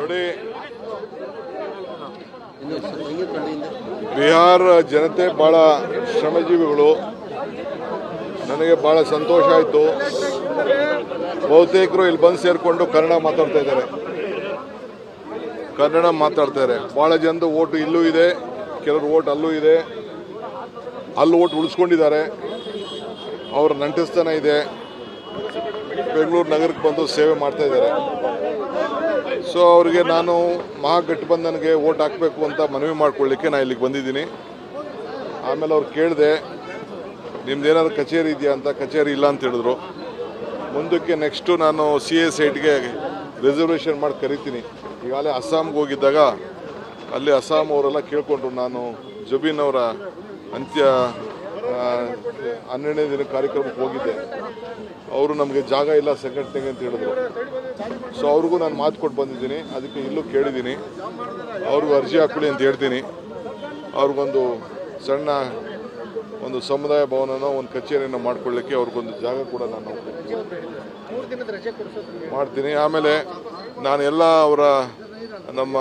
ನೋಡಿ, ಬಿಹಾರ ಜನತೆ ಬಹಳ ಶ್ರಮಜೀವಿಗಳು. ನನಗೆ ಬಹಳ ಸಂತೋಷ ಆಯಿತು. ಬಹುತೇಕರು ಇಲ್ಲಿ ಬಂದು ಸೇರಿಕೊಂಡು ಕನ್ನಡ ಮಾತಾಡ್ತಾ ಇದ್ದಾರೆ. ಬಹಳ ಜನದ ಓಟು ಇಲ್ಲೂ ಇದೆ, ಕೆಲವರು ಓಟ್ ಅಲ್ಲೂ ಇದೆ. ಅಲ್ಲಿ ಓಟ್ ಉಳಿಸ್ಕೊಂಡಿದ್ದಾರೆ. ಅವರ ನಂಟಸ್ತನ ಇದೆ. ಬೆಂಗಳೂರು ನಗರಕ್ಕೆ ಬಂದು ಸೇವೆ ಮಾಡ್ತಾ ಇದ್ದಾರೆ. ಸೊ ಅವರಿಗೆ ನಾನು ಮಹಾಗಠಬಂಧನ್ಗೆ ಓಟ್ ಹಾಕಬೇಕು ಅಂತ ಮನವಿ ಮಾಡ್ಕೊಳ್ಳಿಕ್ಕೆ ನಾನು ಇಲ್ಲಿಗೆ ಬಂದಿದ್ದೀನಿ. ಆಮೇಲೆ ಅವ್ರು ಕೇಳಿದೆ, ನಿಮ್ದೇನಾದ್ರು ಕಚೇರಿ ಇದೆಯಾ ಅಂತ. ಕಚೇರಿ ಇಲ್ಲ ಅಂತ ಹೇಳಿದ್ರು. ಮುಂದಕ್ಕೆ ನೆಕ್ಸ್ಟು ನಾನು CA ಸೈಟ್ಗೆ ರಿಸರ್ವೇಷನ್ ಮಾಡಿ ಕರಿತೀನಿ. ಈಗಾಗಲೇ ಅಸ್ಸಾಂಗೆ ಹೋಗಿದ್ದಾಗ ಅಲ್ಲಿ ಅಸ್ಸಾಂ ಅವರೆಲ್ಲ ಕೇಳ್ಕೊಂಡ್ರು. ನಾನು ಜುಬಿನ್ ಅವರ ಅಂತ್ಯ 12ನೇ ದಿನ ಕಾರ್ಯಕ್ರಮಕ್ಕೆ ಹೋಗಿದ್ದೆ. ಅವರು ನಮಗೆ ಜಾಗ ಇಲ್ಲ ಸಂಘಟನೆಗೆ ಅಂತ ಹೇಳಿದ್ರು. ಸೊ ಅವ್ರಿಗೂ ನಾನು ಮಾತು ಕೊಟ್ಟು ಬಂದಿದ್ದೀನಿ. ಅದಕ್ಕೆ ಇಲ್ಲೂ ಕೇಳಿದ್ದೀನಿ, ಅವ್ರಿಗೂ ಅರ್ಜಿ ಹಾಕೊಳ್ಳಿ ಅಂತ ಹೇಳ್ತೀನಿ. ಅವ್ರಿಗೊಂದು ಸಣ್ಣ ಒಂದು ಸಮುದಾಯ ಭವನನೋ ಒಂದು ಕಚೇರಿಯನ್ನು ಮಾಡ್ಕೊಳ್ಳಿಕ್ಕೆ ಅವ್ರಿಗೊಂದು ಜಾಗ ಕೂಡ ನಾನು ಮಾಡ್ತೀನಿ. ಆಮೇಲೆ ನಾನು ಎಲ್ಲ ನಮ್ಮ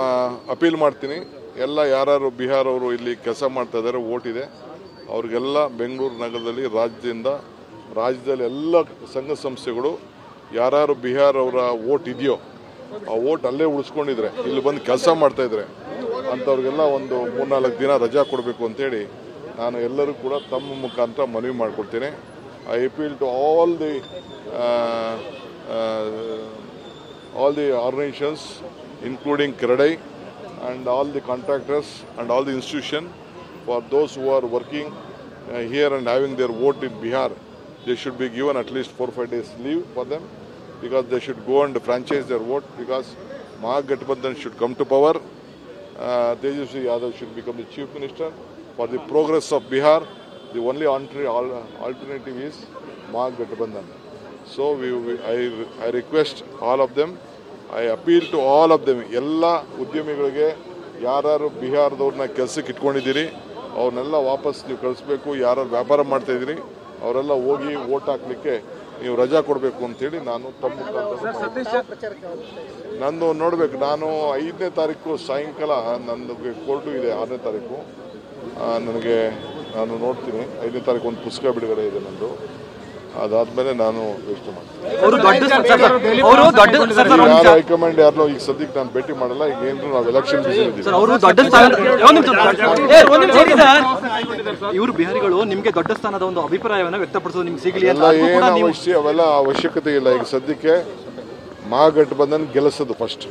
ಅಪೀಲ್ ಮಾಡ್ತೀನಿ. ಎಲ್ಲ ಯಾರು ಬಿಹಾರ್ ಅವರು ಇಲ್ಲಿ ಕೆಲಸ ಮಾಡ್ತಾ ಇದ್ದಾರೆ, ಓಟ್ ಇದೆ ಅವ್ರಿಗೆಲ್ಲ ಬೆಂಗಳೂರು ನಗರದಲ್ಲಿ ರಾಜ್ಯದಲ್ಲಿ ಎಲ್ಲ ಸಂಘ ಸಂಸ್ಥೆಗಳು ಯಾರು ಬಿಹಾರ್ ಅವರ ಓಟ್ ಇದೆಯೋ ಆ ಓಟ್ ಅಲ್ಲೇ ಉಳಿಸ್ಕೊಂಡಿದ್ರೆ, ಇಲ್ಲಿ ಬಂದು ಕೆಲಸ ಮಾಡ್ತಾಯಿದ್ರೆ ಅಂಥವ್ರಿಗೆಲ್ಲ ಒಂದು 3-4 ದಿನ ರಜಾ ಕೊಡಬೇಕು ಅಂತೇಳಿ ನಾನು ಎಲ್ಲರೂ ಕೂಡ ತಮ್ಮ ಮುಖಾಂತರ ಮನವಿ ಮಾಡಿಕೊಡ್ತೇನೆ. I appeal to all the organisations including CREDAI and all the contractors and all the institutions, for those who are working here and having their vote in Bihar, they should be given at least 4-5 days leave for them, because they should go and franchise their vote, because Mahagathbandhan should come to power. Tejasvi Yadav should become the chief minister. For the progress of Bihar, the only alternative is Mahagathbandhan. So I request all of them, I appeal to all of them, ಎಲ್ಲ ಉದ್ಯಮಿಗಳಿಗೆ ಯಾರು ಬಿಹಾರದವ್ರನ್ನ ಕೆಲಸಕ್ಕೆ ಇಟ್ಕೊಂಡಿದ್ದೀರಿ ಅವ್ರನ್ನೆಲ್ಲ ವಾಪಸ್ ನೀವು ಕಳಿಸ್ಬೇಕು. ಯಾರು ವ್ಯಾಪಾರ ಮಾಡ್ತಾಯಿದ್ದೀರಿ ಅವರೆಲ್ಲ ಹೋಗಿ ಓಟ್ ಹಾಕ್ಲಿಕ್ಕೆ ನೀವು ರಜಾ ಕೊಡಬೇಕು ಅಂತೇಳಿ ನಾನು ತಮ್ಮ ನಂದು ನೋಡಬೇಕು. ನಾನು 5ನೇ ತಾರೀಕು ಸಾಯಂಕಾಲ ನನಗೆ ಕೋರ್ಟು ಇದೆ. 6ನೇ ತಾರೀಕು ನಾನು ನೋಡ್ತೀನಿ. 5ನೇ ತಾರೀಕು ಒಂದು ಪುಸ್ತಕ ಬಿಡುಗಡೆ ಇದೆ ನಂದು. ಅದಾದ್ಮೇಲೆ ನಾನು ಯೋಚನೆ ಮಾಡ್ತೀನಿ. ಹೈಕಮಾಂಡ್ ಯಾರನ್ನೋ ಈಗ ಸದ್ಯಕ್ಕೆ ನಾನು ಭೇಟಿ ಮಾಡಲ್ಲ. ಈಗ ಏನು ನಾವು ಎಲೆಕ್ಷನ್ ಇವರು ಬಿಹಾರಿಗಳು ನಿಮಗೆ ದೊಡ್ಡ ಸ್ಥಾನದ ಒಂದು ಅಭಿಪ್ರಾಯವನ್ನು ವ್ಯಕ್ತಪಡಿಸೋದು ನಿಮ್ಗೆ ಸಿಗಲಿ ಅವೆಲ್ಲ ಅವಶ್ಯಕತೆ ಇಲ್ಲ. ಈಗ ಸದ್ಯಕ್ಕೆ ಮಹಾಗಠಬಂಧನ್ ಗೆಲ್ಲಿಸೋದು ಫಸ್ಟ್.